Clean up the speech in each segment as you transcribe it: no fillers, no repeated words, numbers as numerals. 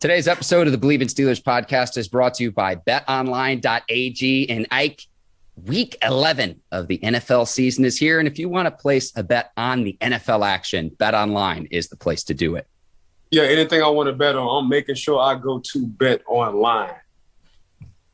Today's episode of the Bleav in Steelers podcast is brought to you by betonline.ag. And Ike, week 11 of the NFL season is here. And if you want to place a bet on the NFL action, BetOnline is the place to do it. Yeah, anything I want to bet on, I'm making sure I go to BetOnline.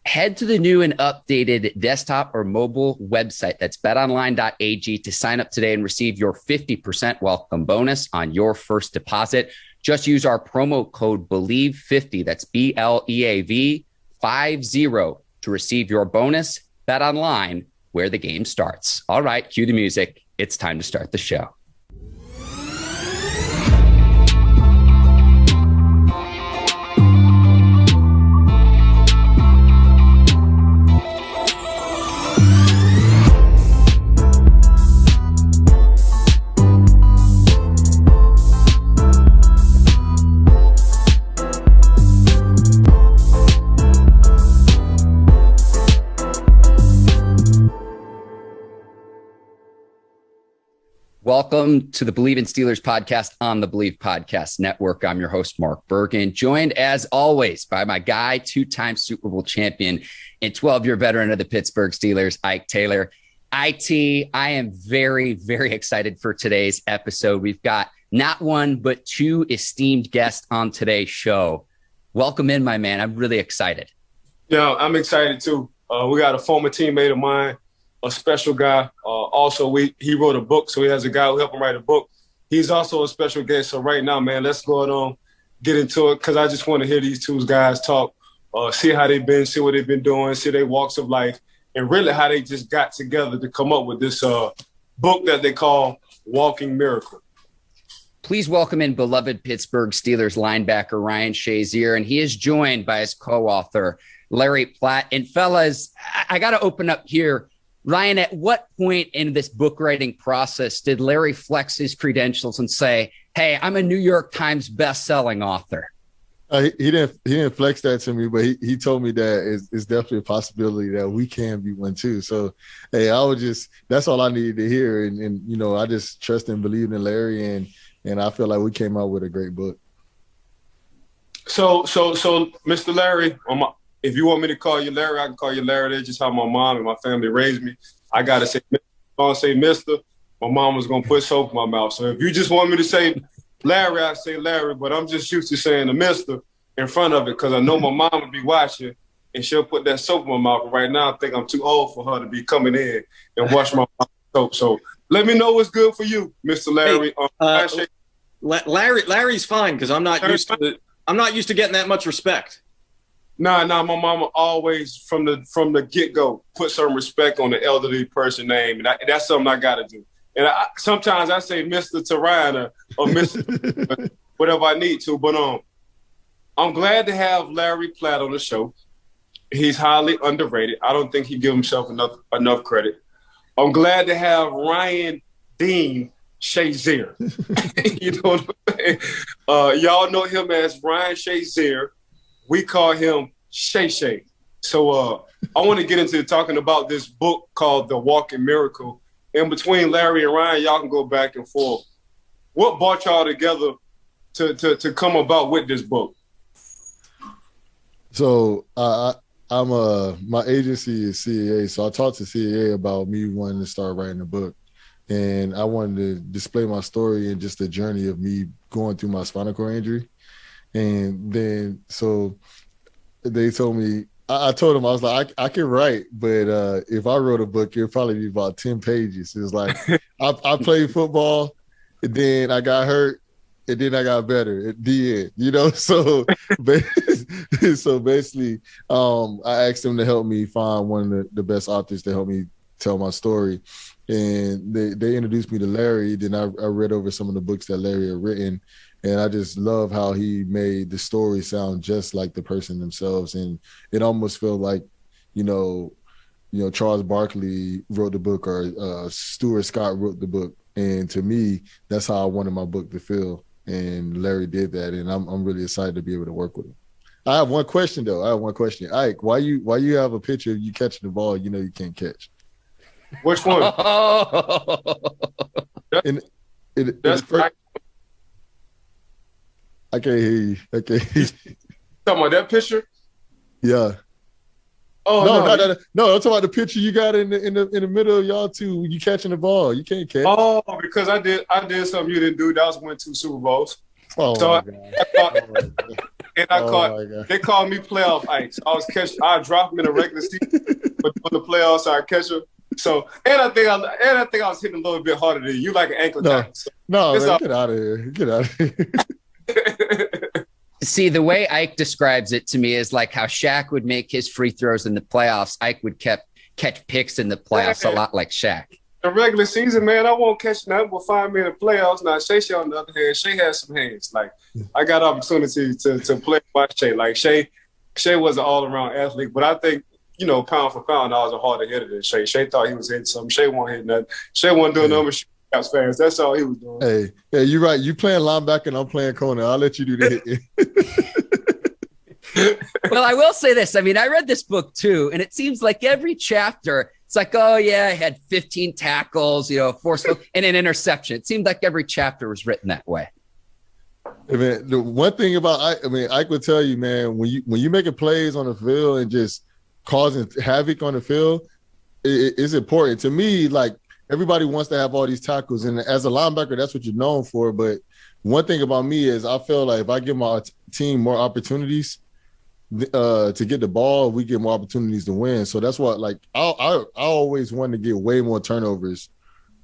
Head to the new and updated desktop or mobile website. That's betonline.ag to sign up today and receive your 50% welcome bonus on your first deposit. Just use our promo code Bleav50, that's BLEAV 50 to receive your bonus. Bet online, where the game starts. All right, cue the music. It's time to start the show. Welcome to the Bleav in Steelers podcast on the Bleav Podcast Network. I'm your host, Mark Bergin, joined as always by my guy, two-time Super Bowl champion and 12-year veteran of the Pittsburgh Steelers, Ike Taylor. IT, I am very, very excited for today's episode. We've got not one, but two esteemed guests on today's show. Welcome in, my man. I'm really excited. Yeah, I'm excited too. We got a former teammate of mine, a special guy. He wrote a book, so he has a guy who helped him write a book. He's also a special guest. So right now, man, let's go on, get into it, because I just want to hear these two guys talk, see how they've been, see what they've been doing, see their walks of life, and really how they just got together to come up with this book that they call Walking Miracle. Please welcome in beloved Pittsburgh Steelers linebacker Ryan Shazier, and he is joined by his co-author, Larry Platt. And fellas, I got to open up here. Ryan, at what point in this book writing process did Larry flex his credentials and say, hey, I'm a New York Times best-selling author? He didn't flex that to me, but he told me that it's definitely a possibility that we can be one too. So, hey, that's all I needed to hear. And you know, I just trust and believed in Larry, and I feel like we came out with a great book. So Mr. Larry, if you want me to call you Larry, I can call you Larry. That's just how my mom and my family raised me. I got to say, I'm going to say Mister. My mom was going to put soap in my mouth. So if you just want me to say Larry, I say Larry. But I'm just used to saying the Mister in front of it because I know my mom would be watching and she'll put that soap in my mouth. But right now, I think I'm too old for her to be coming in and wash my mouth with soap. So let me know what's good for you, Mr. Larry. Larry's fine because I'm not used to getting that much respect. Nah, my mama always from the get-go put some respect on the elderly person name, and that's something I got to do. And sometimes I say Mr. to Ryan or Mr. whatever I need to. But I'm glad to have Larry Platt on the show. He's highly underrated. I don't think he gives himself enough credit. I'm glad to have Ryan Dean Shazier. You know what I'm saying? Y'all know him as Ryan Shazier. We call him Shay. So I want to get into talking about this book called The Walking Miracle. In between Larry and Ryan, y'all can go back and forth. What brought y'all together to come about with this book? So my agency is CAA, so I talked to CAA about me wanting to start writing a book. And I wanted to display my story and just the journey of me going through my spinal cord injury. And then, so they told me, I told them, I was like, I can write, but if I wrote a book, it'd probably be about 10 pages. It was like, I played football, and then I got hurt, and then I got better at the end, you know? So basically, I asked them to help me find one of the best authors to help me tell my story. And they introduced me to Larry. Then I read over some of the books that Larry had written. And I just love how he made the story sound just like the person themselves. And it almost felt like, you know, Charles Barkley wrote the book or Stuart Scott wrote the book. And to me, that's how I wanted my book to feel. And Larry did that. And I'm really excited to be able to work with him. I have one question, though. Ike, why you have a picture of you catching the ball you know you can't catch? Which one? That's right. I can't hear you. Talking about that picture? Yeah. Oh no! I'm talking about the picture you got in the middle of y'all two. You catching the ball? You can't catch. Oh, because I did something you didn't do. That was win 2 Super Bowls. Oh so my God! They called me playoff Ike. I dropped him in the regular season, but for the playoffs I catch him. So and I think I was hitting a little bit harder than you, like an ankle tackle. So, man, get out of here! Get out of here! See, the way Ike describes it to me is like how Shaq would make his free throws in the playoffs. Ike would catch picks in the playoffs a lot like Shaq. The regular season, man, I won't catch nothing but 5 minute playoffs. Now, Shay, on the other hand, Shay has some hands. Like, I got opportunity to play with Shay. Like, Shay was an all-around athlete, but I think, pound for pound, I was a harder hitter than Shay. Shay thought he was hitting something. Shay wasn't hitting nothing. Shay wasn't doing nothing but fast. That's all he was doing. Hey, you're right. You playing linebacker and I'm playing corner. I'll let you do the hit. Well, I will say this. I mean, I read this book too, and it seems like every chapter, it's like, oh yeah, I had 15 tackles, 4 and an interception. It seemed like every chapter was written that way. I mean, the one thing about Ike would tell you, man, when you making plays on the field and just causing havoc on the field, it's important to me. Like, everybody wants to have all these tackles, and as a linebacker, that's what you're known for. But one thing about me is I feel like if I give my team more opportunities to get the ball, we get more opportunities to win. So that's what, like, I always wanted to get way more turnovers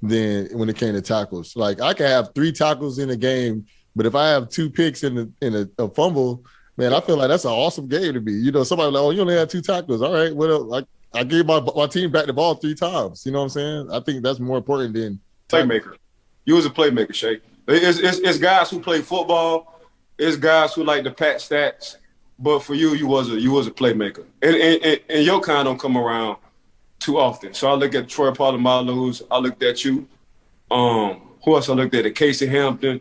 than when it came to tackles. Like, I can have 3 tackles in a game, but if I have 2 picks in a fumble, man, I feel like that's an awesome game to me. Somebody like, oh, you only had 2 tackles. All right, well, I gave my team back the ball 3 times. You know what I'm saying? I think that's more important than playmaker. You was a playmaker, Shay. It's guys who play football. It's guys who like to pat stats. But for you was a playmaker. And your kind don't come around too often. So I look at Troy Polamalu's. I looked at you. Who else I looked at? Casey Hampton,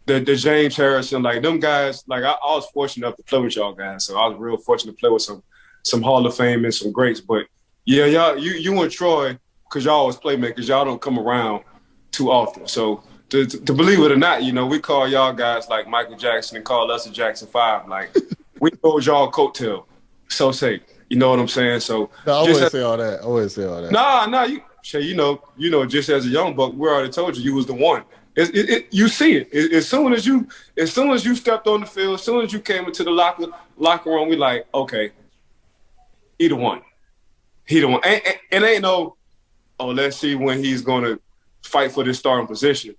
the James Harrison. Like, them guys, like, I was fortunate enough to play with y'all guys. So I was real fortunate to play with some Hall of Fame and some greats. But yeah, y'all, you and Troy, because y'all always playmakers, y'all don't come around too often. So to believe it or not, we call y'all guys like Michael Jackson and call us the Jackson 5. Like, we rode y'all coattail. So say, you know what I'm saying? So no, I wouldn't say all that. Nah, Shay, just as a young buck, we already told you was the one. You see it. As soon as you stepped on the field, as soon as you came into the locker room, we like, okay, he the one. And ain't no, let's see when he's going to fight for this starting position.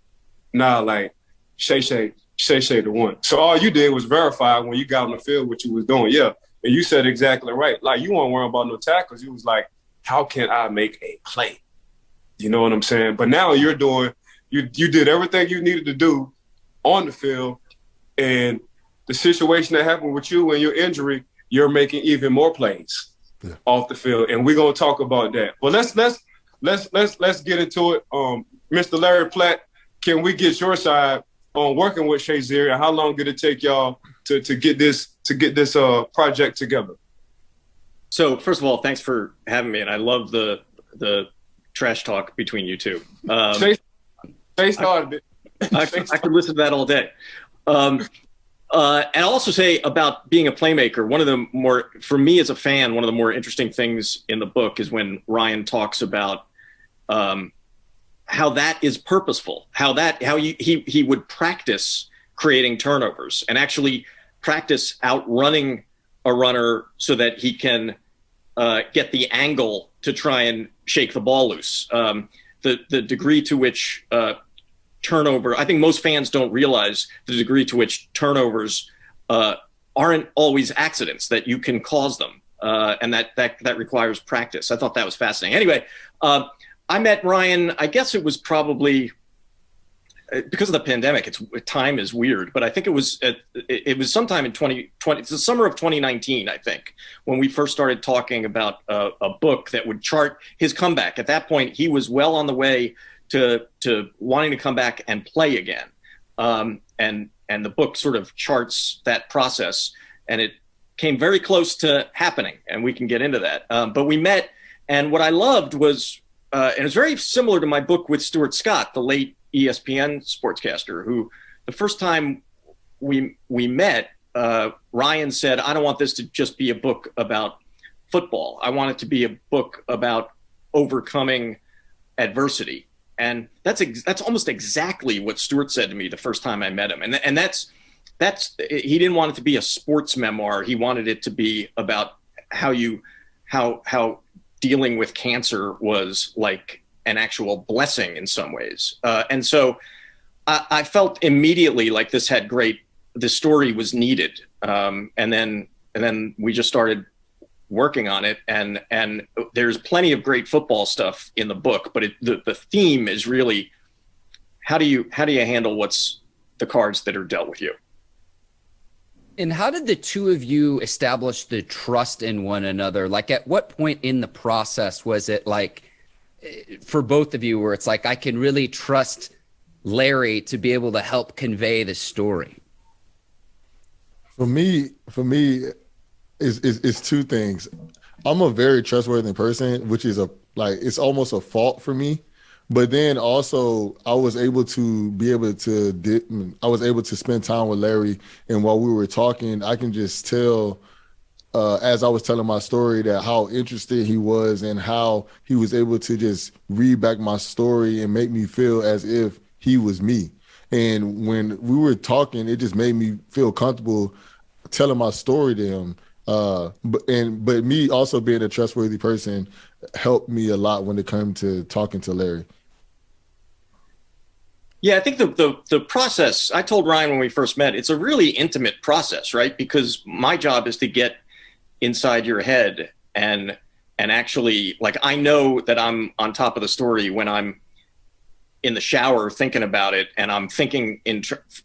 Nah, like, Shay the one. So all you did was verify when you got on the field what you was doing. Yeah, and you said exactly right. Like, you weren't worrying about no tackles. You was like, how can I make a play? You know what I'm saying? But now you're doing, you did everything you needed to do on the field, and the situation that happened with you and your injury, you're making even more plays off the field, and we're gonna talk about that. But let's get into it. Mr. Larry Platt, can we get your side on working with Shazier, and how long did it take y'all to get this project together? So first of all, thanks for having me, and I love the trash talk between you two. Shay started it. I could listen to that all day. And I'll also say about being a playmaker, one of the more, for me as a fan, one of the more interesting things in the book is when Ryan talks about how that is purposeful, how he would practice creating turnovers and actually practice outrunning a runner so that he can get the angle to try and shake the ball loose. The degree to which turnover, I think most fans don't realize the degree to which turnovers aren't always accidents, that you can cause them, and that requires practice. I thought that was fascinating. Anyway, I met Ryan, I guess it was probably because of the pandemic, time is weird, but I think it was sometime in 2020, it's the summer of 2019, I think, when we first started talking about a book that would chart his comeback. At that point, he was well on the way to wanting to come back and play again. And the book sort of charts that process, and it came very close to happening, and we can get into that. But we met, and what I loved was, and it's very similar to my book with Stuart Scott, the late ESPN sportscaster, who the first time we met, Ryan said, I don't want this to just be a book about football. I want it to be a book about overcoming adversity. And that's almost exactly what Stuart said to me the first time I met him. And that's he didn't want it to be a sports memoir. He wanted it to be about how dealing with cancer was like an actual blessing in some ways. And so I felt immediately like this story was needed. And then we just started working on it. And there's plenty of great football stuff in the book, but the theme is really, how do you handle what's the cards that are dealt with you? And how did the two of you establish the trust in one another? Like, at what point in the process was it like, for both of you, where it's like, I can really trust Larry to be able to help convey the story? For me, it's two things. I'm a very trustworthy person, which is it's almost a fault for me. But then also I was able to spend time with Larry. And while we were talking, I can just tell, as I was telling my story, that how interested he was and how he was able to just read back my story and make me feel as if he was me. And when we were talking, it just made me feel comfortable telling my story to him. But me also being a trustworthy person helped me a lot when it came to talking to Larry. Yeah, I think the process, I told Ryan when we first met, it's a really intimate process, right? Because my job is to get inside your head and actually, like, I know that I'm on top of the story when I'm in the shower thinking about it, and I'm thinking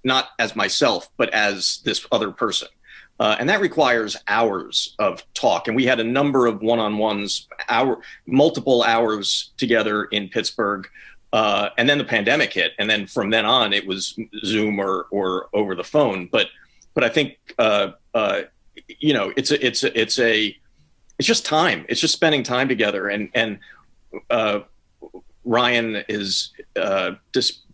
not as myself, but as this other person. And that requires hours of talk. And we had a number of one-on-ones, multiple hours together in Pittsburgh. And then the pandemic hit. And then from then on, it was Zoom or over the phone. But I think, it's just time. It's just spending time together. And Ryan is,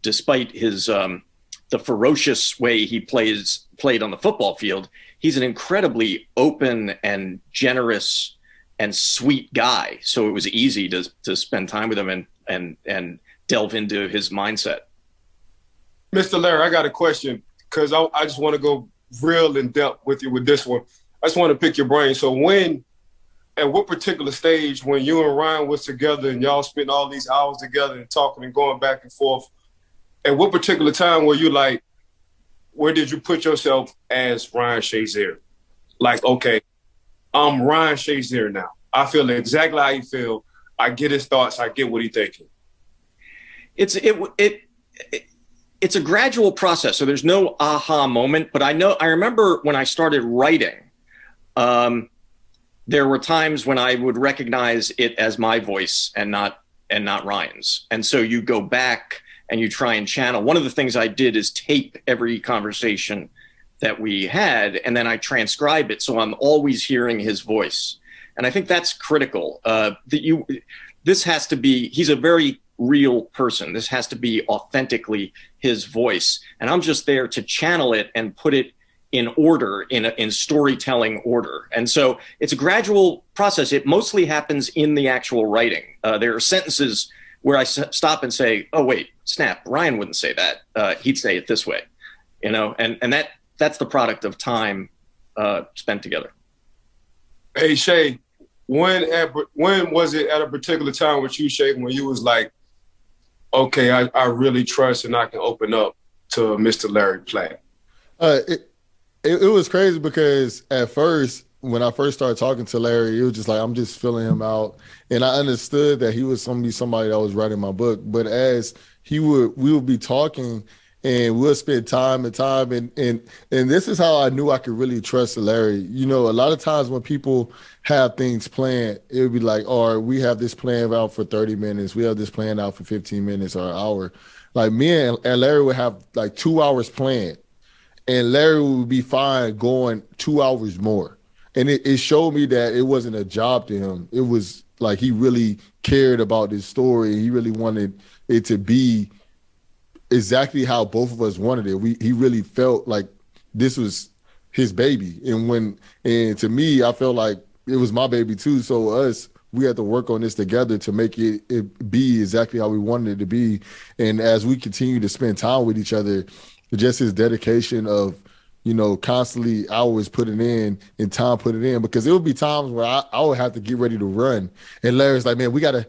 despite his, the ferocious way he played on the football field, he's an incredibly open and generous and sweet guy. So it was easy to spend time with him and delve into his mindset. Mr. Larry, I got a question, because I just want to go real in depth with you with this one. I just want to pick your brain. So at what particular stage when you and Ryan was together and y'all spent all these hours together and talking and going back and forth, at what particular time were you like, where did you put yourself as Ryan Shazier? Like, okay, I'm Ryan Shazier now. I feel exactly how you feel. I get his thoughts. I get what he's thinking. It's a gradual process. So there's no aha moment, but I remember when I started writing, there were times when I would recognize it as my voice and not Ryan's. And so you go back and you try and channel. One of the things I did is tape every conversation that we had, and then I transcribe it. So I'm always hearing his voice. And I think that's critical. This has to be, he's a very real person. This has to be authentically his voice. And I'm just there to channel it and put it in order, in storytelling order. And so it's a gradual process. It mostly happens in the actual writing. There are sentences where I stop and say, oh, wait, snap, Ryan wouldn't say that. He'd say it this way, and that's the product of time spent together. Hey, Shay, when was it at a particular time with you, Shay, when you was like, okay, I really trust and I can open up to Mr. Larry Platt? It was crazy because at first, when I first started talking to Larry, it was just like, I'm just filling him out. And I understood that he was somebody that was writing my book. But as we would be talking and we'll spend time and time. And this is how I knew I could really trust Larry. A lot of times when people have things planned, it would be like, all right, we have this plan out for 30 minutes. We have this plan out for 15 minutes or an hour. Like me and Larry would have like 2 hours planned. And Larry would be fine going 2 hours more. And it showed me that it wasn't a job to him. It was like he really cared about this story. He really wanted it to be exactly how both of us wanted it. He really felt like this was his baby. And to me, I felt like it was my baby too. So we had to work on this together to make it be exactly how we wanted it to be. And as we continue to spend time with each other, just his dedication of, constantly hours putting in and time putting in, because there would be times where I would have to get ready to run. And Larry's like, man, we gotta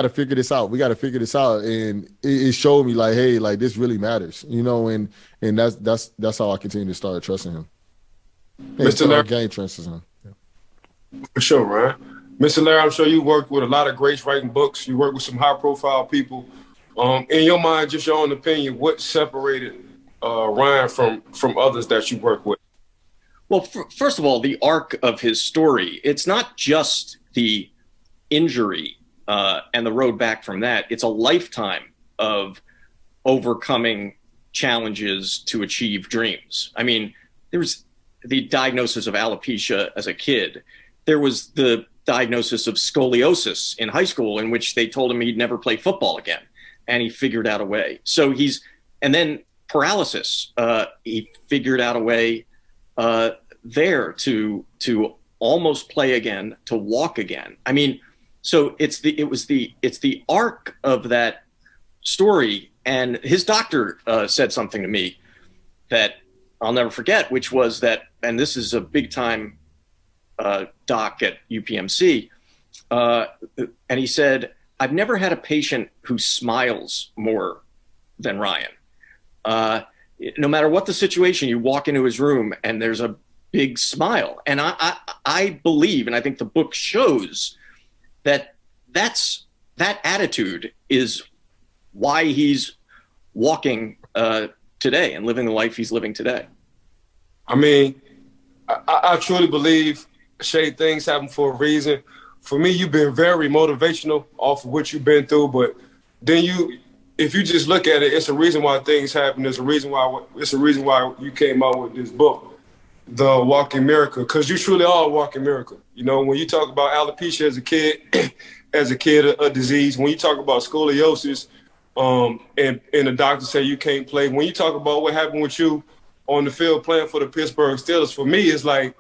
figure this out. We gotta figure this out. And it showed me like, hey, like this really matters, and that's how I continue to start trusting him. Mr. Larry, gain trust in him. Yeah. For sure, Ryan. Mr. Larry, I'm sure you worked with a lot of greats writing books. You worked with some high profile people. In your mind, just your own opinion, what separated Ryan from others that you work with? Well, first of all, the arc of his story, it's not just the injury and the road back from that. It's a lifetime of overcoming challenges to achieve dreams. I mean, there was the diagnosis of alopecia as a kid. There was the diagnosis of scoliosis in high school, in which they told him he'd never play football again, and he figured out a way. So and then paralysis. He figured out a way there to almost play again, to walk again. I mean, so it's the arc of that story. And his doctor said something to me that I'll never forget, which was that, and this is a big time doc at UPMC, and he said, I've never had a patient who smiles more than Ryan. No matter what the situation, you walk into his room and there's a big smile. And I Bleav, and I think the book shows that that attitude is why he's walking today and living the life he's living today. I mean, I truly Bleav, Shay, things happen for a reason. For me, you've been very motivational off of what you've been through, but then if you just look at it, it's a reason why things happen. It's a reason why you came out with this book, The Walking Miracle, because you truly are a walking miracle. When you talk about alopecia as a kid, a disease, when you talk about scoliosis, and the doctor say you can't play, when you talk about what happened with you on the field playing for the Pittsburgh Steelers, for me, it's like,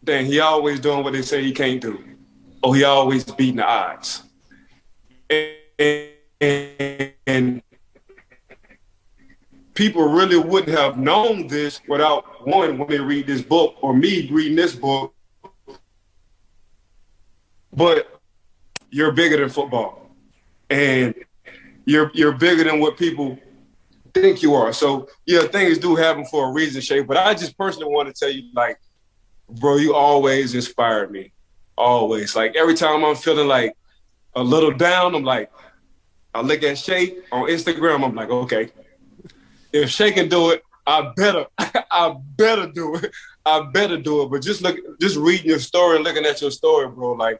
dang, he always doing what they say he can't do. Or he always beating the odds. And people really wouldn't have known this without, one, when they read this book, or me reading this book. But you're bigger than football. And you're bigger than what people think you are. So, yeah, things do happen for a reason, Shay. But I just personally want to tell you, like, bro, you always inspired me. Always. Like, every time I'm feeling like a little down, I'm like, I look at Shay on Instagram, I'm like, okay, if Shay can do it, I better do it. I better do it. But just reading your story and looking at your story, bro, like,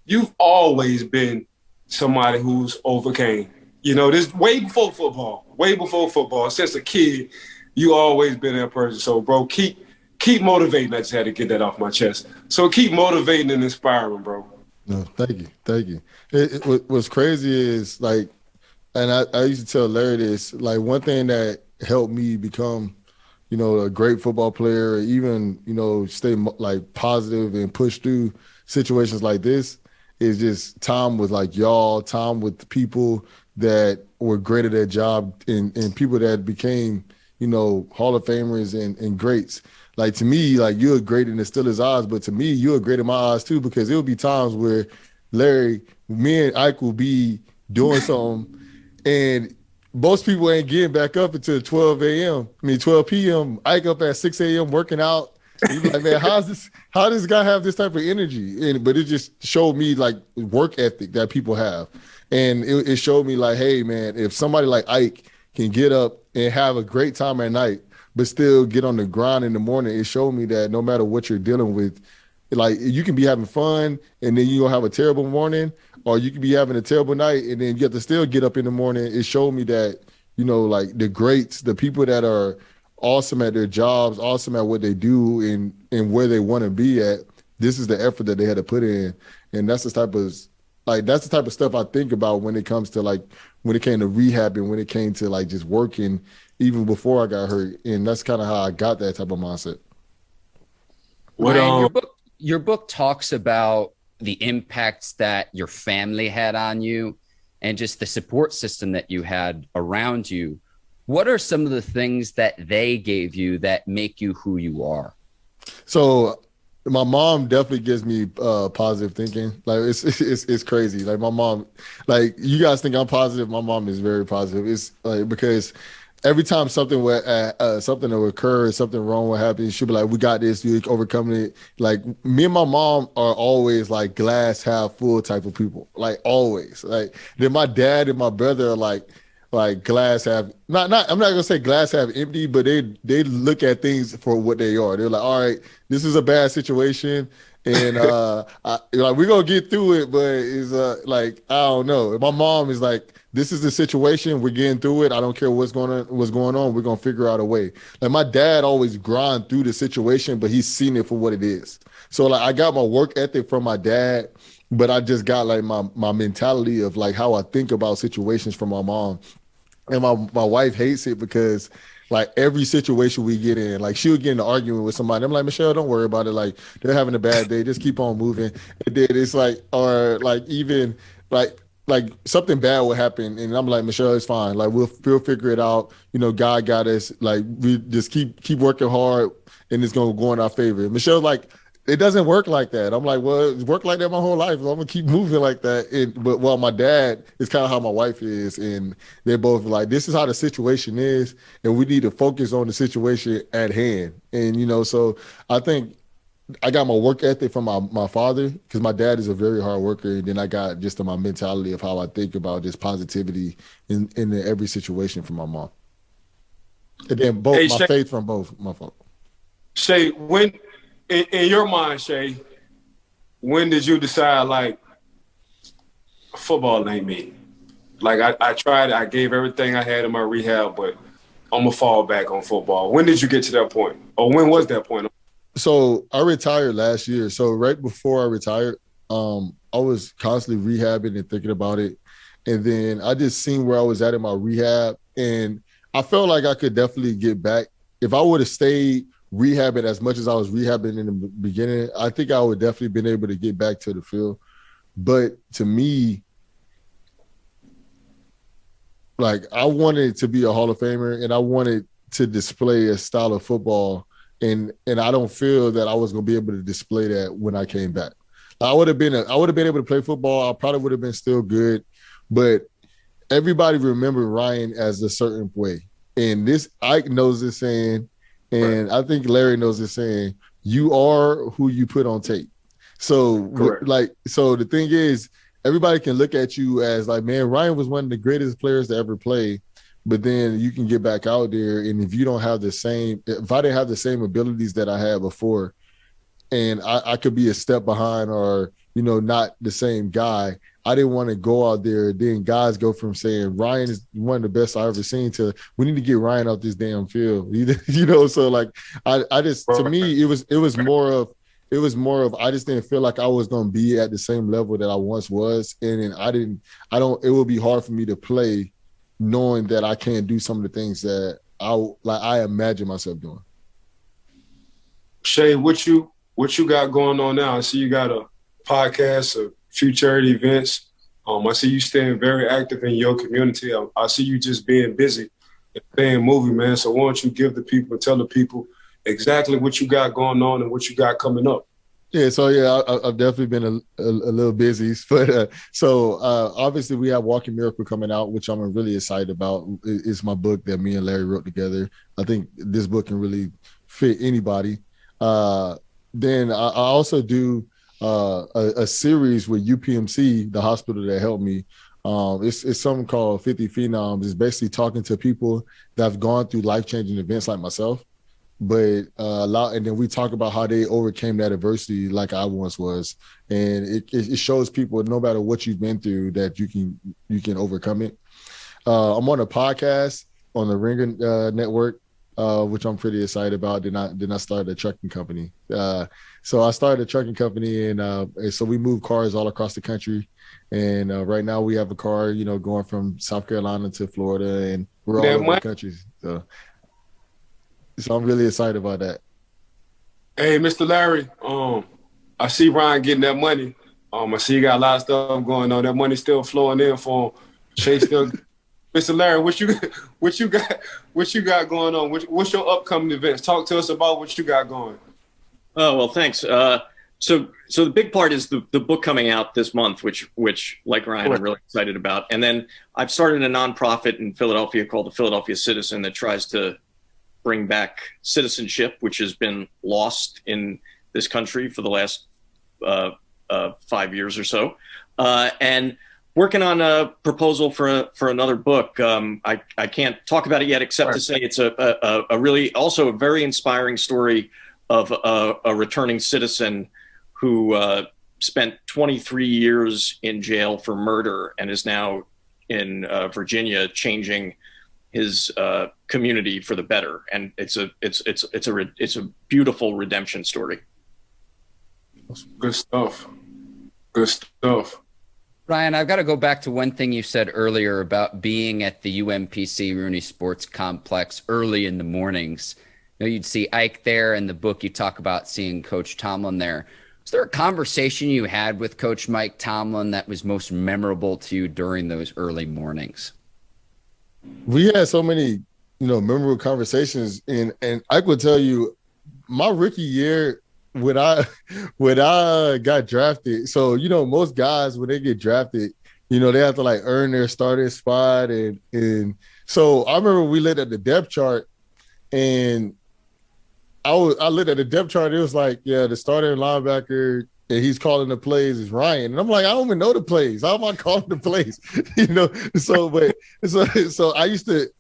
you've always been somebody who's overcame. This way before football, since a kid, you always been that person. So, bro, keep motivating. I just had to get that off my chest. So keep motivating and inspiring, bro. No, thank you. What's crazy is, like, and I used to tell Larry this, like, one thing that helped me become, a great football player, or even, stay like positive and push through situations like this, is just time with like y'all, time with people that were great at their job, and people that became, Hall of Famers and greats. Like, to me, like, you're great in the Steelers' eyes, but to me, you're great in my eyes too, because there will be times where Larry, me and Ike will be doing something, and most people ain't getting back up until 12 p.m. Ike up at 6 a.m. working out. He's like, man, how does guy have this type of energy? But it just showed me, like, work ethic that people have. And it showed me, like, hey, man, if somebody like Ike can get up and have a great time at night, but still get on the grind in the morning, it showed me that no matter what you're dealing with, like, you can be having fun and then you're going to have a terrible morning, or you can be having a terrible night and then you have to still get up in the morning. It showed me that, like, the greats, the people that are awesome at their jobs, awesome at what they do and where they want to be at, this is the effort that they had to put in. And that's the type of stuff I think about when it comes to, like, when it came to rehab and when it came to, like, just working even before I got hurt. And that's kind of how I got that type of mindset. Ryan, your book talks about the impacts that your family had on you and just the support system that you had around you. What are some of the things that they gave you that make you who you are? So my mom definitely gives me positive thinking. Like it's crazy. Like my mom, like you guys think I'm positive. My mom is very positive. It's like because every time something will occur, something wrong will happen, she'll be like, "We got this. You overcoming it." Like me and my mom are always like glass half full type of people. Like always. Like then my dad and my brother are like glass half not I'm not gonna say glass half empty, but they look at things for what they are. They're like, all right, this is a bad situation, and like we're gonna get through it, but it's like I don't know. My mom is like, this is the situation, we're getting through it. I don't care what's going on, we're gonna figure out a way. Like my dad always grind through the situation, but he's seen it for what it is. So like I got my work ethic from my dad, but I just got like my mentality of like how I think about situations from my mom. And my wife hates it because like every situation we get in, like she'll get in an argument with somebody. I'm like, Michelle, don't worry about it. Like they're having a bad day. Just keep on moving. And then it's like, or like even like something bad will happen. And I'm like, Michelle, it's fine. Like we'll figure it out. You know, God got us. Like we just keep working hard and it's going to go in our favor. Michelle's like, it doesn't work like that. I'm like, well, it's worked like that my whole life. So I'm gonna keep moving like that. But my dad is kind of how my wife is, and they're both like, this is how the situation is, and we need to focus on the situation at hand. And you know, so I think I got my work ethic from my father because my dad is a very hard worker, and then I got just my mentality of how I think about just positivity in every situation from my mom, and then both my faith from both my father. Shay, when. In your mind, Shay, when did you decide, like, football ain't me? Like, I tried, I gave everything I had in my rehab, but I'm going to fall back on football. When did you get to that point? Or when was that point? So I retired last year. So right before I retired, I was constantly rehabbing and thinking about it. And then I just seen where I was at in my rehab. And I felt like I could definitely get back. If I would have stayed rehabbing as much as I was rehabbing in the beginning, I think I would definitely been able to get back to the field. But to me, like I wanted to be a Hall of Famer and I wanted to display a style of football, and I don't feel that I was going to be able to display that when I came back. I would have been able to play football. I probably would have been still good, but everybody remembered Ryan as a certain way. And this Ike knows this saying. And I think Larry knows this saying, you are who you put on tape. So so the thing is, everybody can look at you as like, man, Ryan was one of the greatest players to ever play. But then you can get back out there. And if you don't have if I didn't have the same abilities that I had before, and I could be a step behind or, you know, not the same guy, I didn't want to go out there. Then guys go from saying Ryan is one of the best I ever seen to we need to get Ryan off this damn field. You know, so like I just, to me it was more of I just didn't feel like I was gonna be at the same level that I once was. And then it would be hard for me to play knowing that I can't do some of the things that I imagine myself doing. Shay, what you got going on now? I see you got a podcast, a few charity events. I see you staying very active in your community. I see you just being busy and playing movie, man. So why don't you tell the people exactly what you got going on and what you got coming up? Yeah, so I've definitely been a little busy, but obviously we have Walking Miracle coming out, which I'm really excited about. It's my book that me and Larry wrote together. I think this book can really fit anybody. Then I also do a series with UPMC, the hospital that helped me. It's something called 50 Phenoms. It's basically talking to people that have gone through life-changing events like myself, but and then we talk about how they overcame that adversity like I once was. And it shows people no matter what you've been through that you can overcome it. I'm on a podcast on the Ringer Network, which I'm pretty excited about. Then I started a trucking company. So I started a trucking company, and so we move cars all across the country. And right now we have a car, you know, going from South Carolina to Florida, and we're all over the country. So I'm really excited about that. Hey, Mr. Larry, I see Ryan getting that money. I see you got a lot of stuff going on. That money still flowing in for him. Shay still, Mr. Larry, what you got going on? What's your upcoming events? Talk to us about what you got going. Oh, well, thanks. So the big part is the book coming out this month, which like Ryan, I'm really excited about. And then I've started a nonprofit in Philadelphia called the Philadelphia Citizen that tries to bring back citizenship, which has been lost in this country for the last 5 years or so. And working on a proposal for another book. I can't talk about it yet, except to say it's a really also a very inspiring story of a returning citizen who spent 23 years in jail for murder and is now in Virginia changing his community for the better. And it's a beautiful redemption story. Good stuff. Good stuff. Ryan, I've got to go back to one thing you said earlier about being at the UPMC Rooney Sports Complex early in the mornings. You know, you'd see Ike there. In the book, you talk about seeing Coach Tomlin there. Was there a conversation you had with Coach Mike Tomlin that was most memorable to you during those early mornings? We had so many, memorable conversations, and I could tell you, my rookie year when I got drafted. So most guys when they get drafted, they have to like earn their starting spot, and so I remember we looked at the depth chart, and I looked at the depth chart. It was like, the starting linebacker, and he's calling the plays is Ryan. And I'm like, I don't even know the plays. How am I calling the plays? So I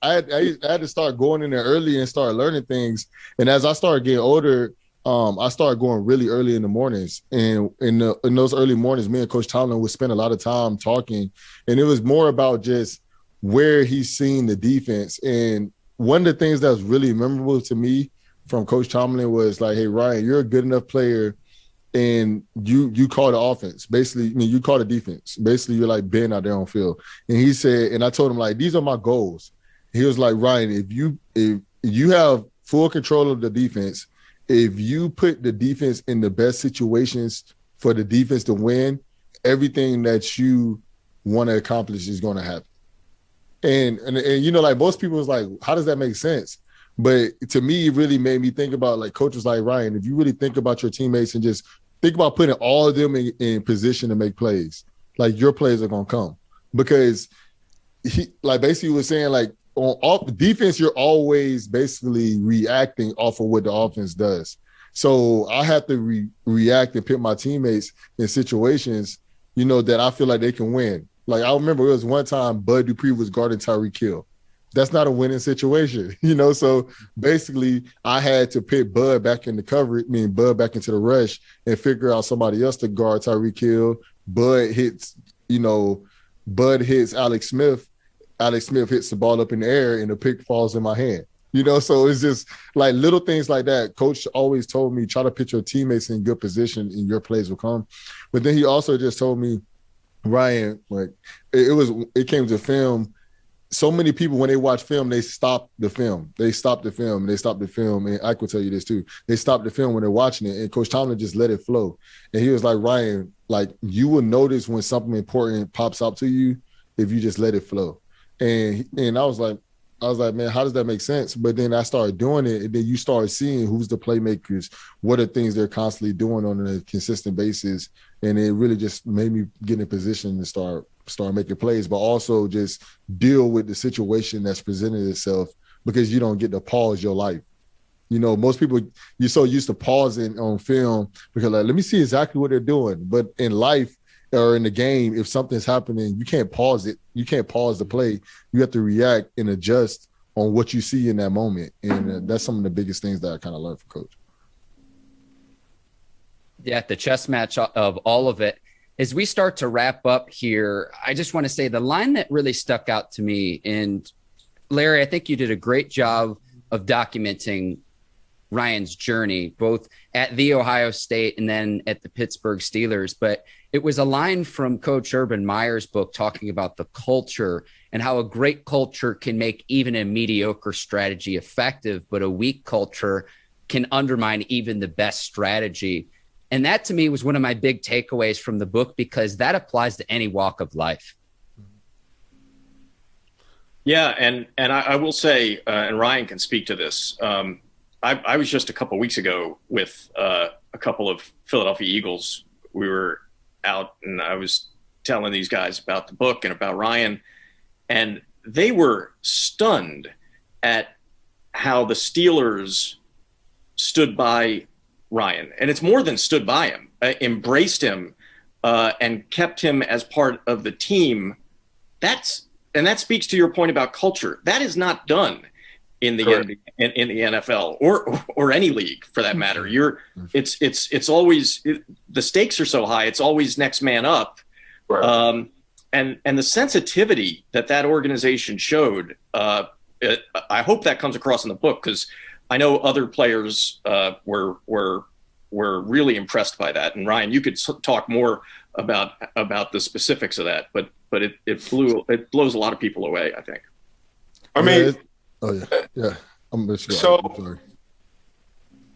had to start going in there early and start learning things. And as I started getting older, I started going really early in the mornings. And in those early mornings, me and Coach Tomlin would spend a lot of time talking. And it was more about just where he's seen the defense. And one of the things that was really memorable to me from Coach Tomlin was like, hey, Ryan, you're a good enough player, and you call the offense. Basically, you call the defense. Basically, you're like Ben out there on field. And he said, and I told him, like, these are my goals. He was like, Ryan, if you have full control of the defense, if you put the defense in the best situations for the defense to win, everything that you want to accomplish is going to happen. And like most people was like, how does that make sense? But to me, it really made me think about, like, Coach was like, Ryan, if you really think about your teammates and just think about putting all of them in position to make plays, like, your plays are going to come. Because he, like, basically was saying, like, on defense, you're always basically reacting off of what the offense does. So I have to react and put my teammates in situations, that I feel like they can win. Like, I remember it was one time Bud Dupree was guarding Tyreek Hill. That's not a winning situation, So basically, I had to put Bud back in the coverage, Bud back into the rush, and figure out somebody else to guard Tyreek Hill. Bud hits Alex Smith. Alex Smith hits the ball up in the air, and the pick falls in my hand. So it's just like little things like that. Coach always told me, try to put your teammates in good position, and your plays will come. But then he also just told me, Ryan, like, it came to film. So many people, when they watch film, they stop the film. And I could tell you this too. They stop the film when they're watching it, and Coach Tomlin just let it flow. And he was like, Ryan, like, you will notice when something important pops up to you if you just let it flow. And I was like, man, how does that make sense? But then I started doing it, and then you start seeing who's the playmakers, what are things they're constantly doing on a consistent basis. And it really just made me get in position to start making plays, but also just deal with the situation that's presented itself, because you don't get to pause your life. Most people, you're so used to pausing on film because, like, let me see exactly what they're doing. But in life or in the game, if something's happening, you can't pause it. You can't pause the play. You have to react and adjust on what you see in that moment. And that's some of the biggest things that I kind of learned from Coach. Yeah, the chess match of all of it. As we start to wrap up here, I just want to say the line that really stuck out to me, and Larry, I think you did a great job of documenting Ryan's journey, both at The Ohio State and then at the Pittsburgh Steelers. But it was a line from Coach Urban Meyer's book talking about the culture and how a great culture can make even a mediocre strategy effective, but a weak culture can undermine even the best strategy. And that to me was one of my big takeaways from the book, because that applies to any walk of life. Yeah, and I will say, and Ryan can speak to this, I was just a couple of weeks ago with a couple of Philadelphia Eagles. We were out, and I was telling these guys about the book and about Ryan, and they were stunned at how the Steelers stood by Ryan. And it's more than stood by him, embraced him, and kept him as part of the team. And that speaks to your point about culture. That is not done in the in the NFL or any league for that matter. It's always, the stakes are so high. It's always next man up. Right. And the sensitivity that organization showed, I hope that comes across in the book, because I know other players were really impressed by that. And Ryan, you could talk more about the specifics of that, but it blows a lot of people away, I think. I mean, yeah. So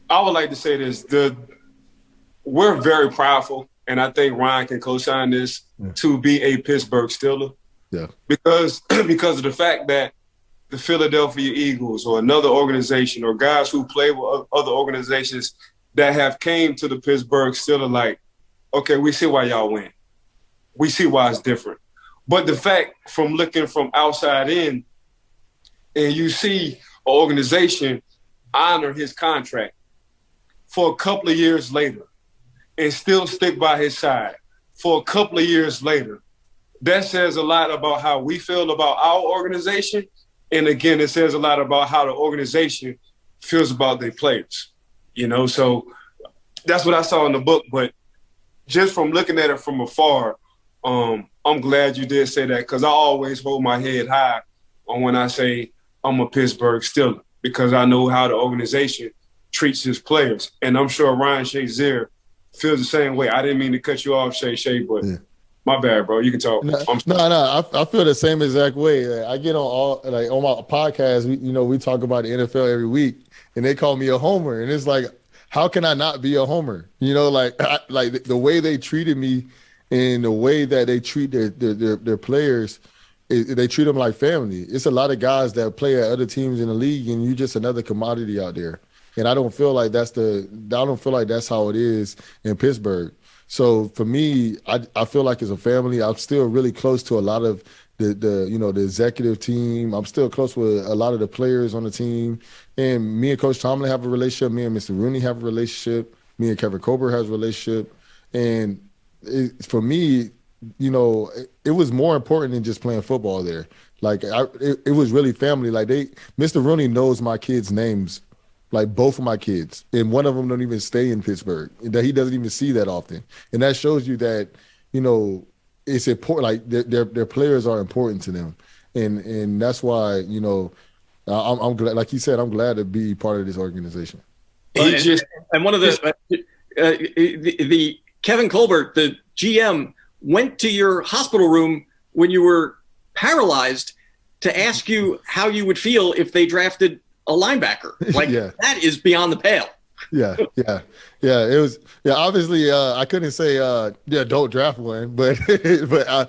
I would like to say this: we're very proudful, and I think Ryan can co-sign this, to be a Pittsburgh Steeler. Yeah, because of the fact that the Philadelphia Eagles or another organization, or guys who play with other organizations that have came to the Pittsburgh Steelers, like, okay, we see why y'all win. We see why it's different. But the fact, from looking from outside in, and you see an organization honor his contract for a couple of years later and still stick by his side for a couple of years later, that says a lot about how we feel about our organization. And again, it says a lot about how the organization feels about their players. So that's what I saw in the book. But just from looking at it from afar, I'm glad you did say that, because I always hold my head high on when I say I'm a Pittsburgh Steeler, because I know how the organization treats his players. And I'm sure Ryan Shazier feels the same way. I didn't mean to cut you off, Shay, but my bad, bro. You can talk. No. I feel the same exact way. I get on on my podcast. We talk about the NFL every week, and they call me a homer, and it's like, how can I not be a homer? The way they treated me, and the way that they treat their players, they treat them like family. It's a lot of guys that play at other teams in the league, and you're just another commodity out there. And I don't feel like that's how it is in Pittsburgh. So for me, I feel like it's a family. I'm still really close to a lot of the executive team. I'm still close with a lot of the players on the team. And me and Coach Tomlin have a relationship. Me and Mr. Rooney have a relationship. Me and Kevin Colbert has a relationship. And for me, it was more important than just playing football there. Like, it was really family. Like, Mr. Rooney knows my kids' names, like both of my kids, and one of them don't even stay in Pittsburgh. That he doesn't even see that often, and that shows you that it's important. Like, their players are important to them, and that's why I'm glad. Like you said, I'm glad to be part of this organization. And one of the Kevin Colbert, the GM, went to your hospital room when you were paralyzed to ask you how you would feel if they drafted a linebacker. Like, that is beyond the pale. Yeah. It was. Yeah, obviously, I couldn't say, don't draft one, but the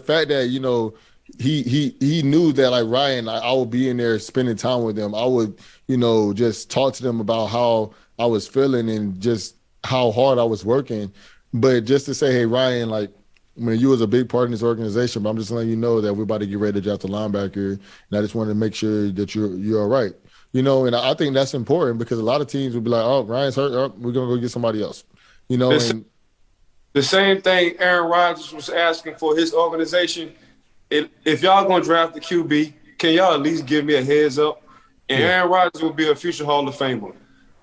fact that he knew that, like, Ryan, I would be in there spending time with them. I would, just talk to them about how I was feeling and just how hard I was working. But just to say, hey, Ryan, like, you was a big part in this organization, but I'm just letting you know that we're about to get ready to draft a linebacker, and I just wanted to make sure that you're all right. And I think that's important, because a lot of teams would be like, oh, Ryan's hurt, we're going to go get somebody else. The same thing Aaron Rodgers was asking for his organization. If y'all going to draft the QB, can y'all at least give me a heads up? And Aaron Rodgers will be a future Hall of Famer.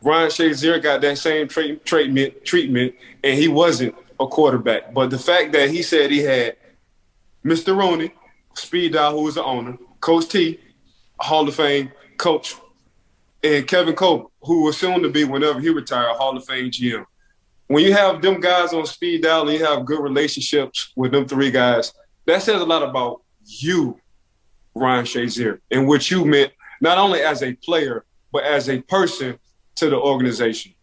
Ryan Shazier got that same treatment, and he wasn't a quarterback. But the fact that he said he had Mr. Rooney, speed dial, who was the owner, Coach T, Hall of Fame coach, and Kevin Colbert, who was soon to be, whenever he retired, Hall of Fame GM. When you have them guys on speed dial and you have good relationships with them three guys, that says a lot about you, Ryan Shazier, and what you meant not only as a player, but as a person to the organization.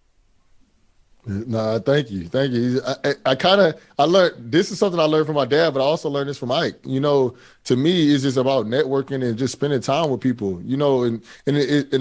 No, thank you. I learned, this is something I learned from my dad, but I also learned this from Ike. You know, to me, it's just about networking and just spending time with people, you know, and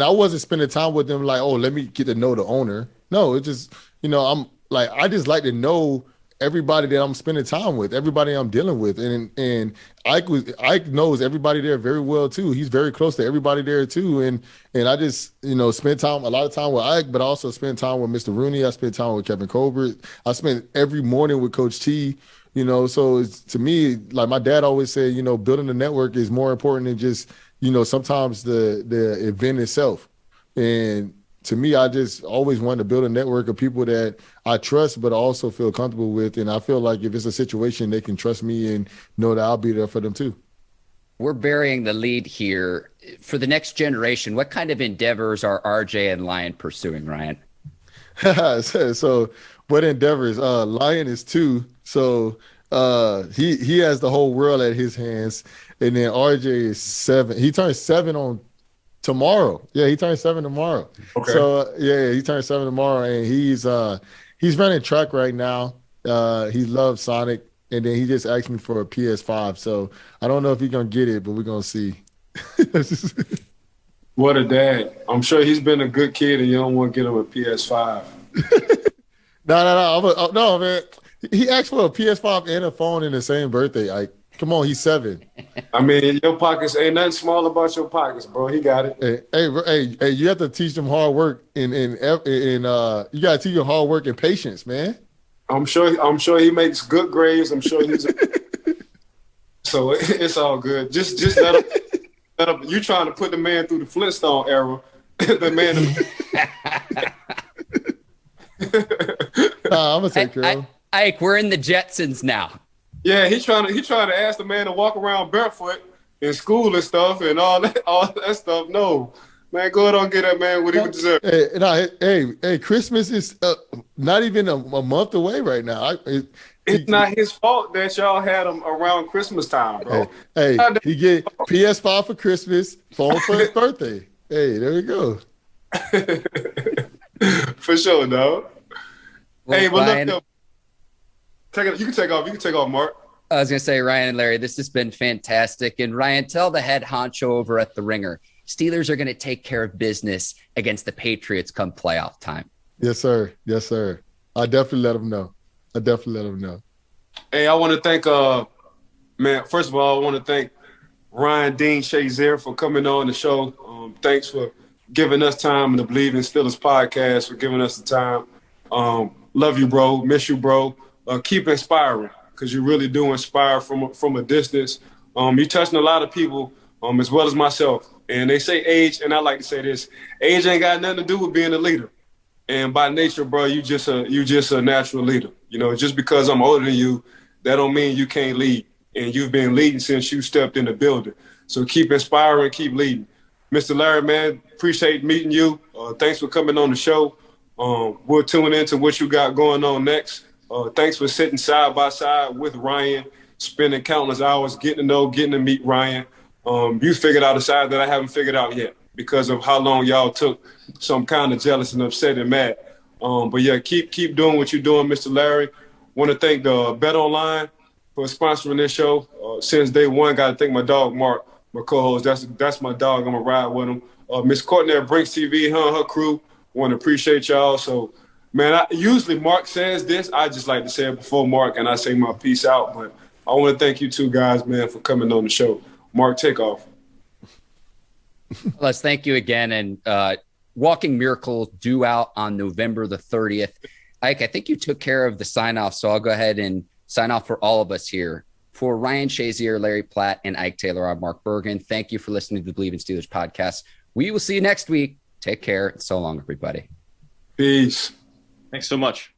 I wasn't spending time with them like, oh, let me get to know the owner. No, it's just, you know, I just like to know everybody that I'm spending time with, everybody I'm dealing with. And Ike knows everybody there very well too. He's very close to everybody there too. And I just, you know, spend a lot of time with Ike, but I also spend time with Mr. Rooney. I spend time with Kevin Colbert. I spend every morning with Coach T, you know, so it's, to me, like my dad always said, you know, building a network is more important than just, you know, sometimes the event itself. And to me, I just always wanted to build a network of people that I trust, but also feel comfortable with. And I feel like if it's a situation, they can trust me and know that I'll be there for them too. We're burying the lead here. For the next generation, what kind of endeavors are RJ and Lion pursuing, Ryan? So what endeavors? Lion is 2. So he has the whole world at his hands. And then RJ is 7. He turns 7 on tomorrow. Yeah, he turns 7 tomorrow. Okay. So he turns 7 tomorrow, and he's running track right now. He loves Sonic, and then he just asked me for a PS5. So I don't know if he's gonna get it, but we're gonna see. What a dad! I'm sure he's been a good kid, and you don't want to get him a PS5. No, man. He asked for a PS5 and a phone in the same birthday. Come on, he's 7. I mean, your pockets ain't nothing small about your pockets, bro. He got it. Hey, you have to teach them hard work and you gotta teach them hard work and patience, man. I'm sure he makes good grades. I'm sure he's so it's all good. Just let him. You trying to put the man through the Flintstone era. The man. I'm gonna take care of him. Ike, we're in the Jetsons now. Yeah, he trying to ask the man to walk around barefoot in school and stuff and all that stuff. No, man, go ahead and get that man what he would deserve. Hey, Christmas is not even a month away right now. It's not his fault that y'all had him around Christmas time, bro. Hey, he get PS5 for Christmas, phone for his birthday. Hey, there you go. For sure, dog. Well, hey, but Ryan, look, you can take off. You can take off, Mark. I was going to say, Ryan and Larry, this has been fantastic. And Ryan, tell the head honcho over at the Ringer, Steelers are going to take care of business against the Patriots come playoff time. Yes, sir. Yes, sir. I definitely let them know. Hey, I want to thank, man, first of all, I want to thank Ryan Dean Shazier for coming on the show. Thanks for giving us time in the Bleav in Steelers podcast, for giving us the time. Love you, bro. Miss you, bro. Keep inspiring, because you really do inspire from a distance. You're touching a lot of people, as well as myself. And they say age, and I like to say this: age ain't got nothing to do with being a leader. And by nature, bro, you just a natural leader. You know, just because I'm older than you, that don't mean you can't lead. And you've been leading since you stepped in the building. So keep inspiring, keep leading. Mr. Larry, man, appreciate meeting you. Thanks for coming on the show. We'll tune into what you got going on next. Thanks for sitting side by side with Ryan, spending countless hours getting to meet Ryan. You figured out a side that I haven't figured out yet because of how long y'all took. So I'm kind of jealous and upset and mad. But yeah, keep doing what you're doing, Mr. Larry. Want to thank the Bet Online for sponsoring this show. Since day one, got to thank my dog, Mark, my co-host. That's my dog. I'm going to ride with him. Miss Courtney at Brinks TV, her crew. Want to appreciate y'all. So, man, usually Mark says this. I just like to say it before Mark, and I say my peace out. But I want to thank you two guys, man, for coming on the show. Mark, take off. Les, thank you again. And Walking Miracle due out on November the 30th. Ike, I think you took care of the sign-off, so I'll go ahead and sign off for all of us here. For Ryan Shazier, Larry Platt, and Ike Taylor, I'm Mark Bergin. Thank you for listening to the Bleav in Steelers podcast. We will see you next week. Take care. So long, everybody. Peace. Thanks so much.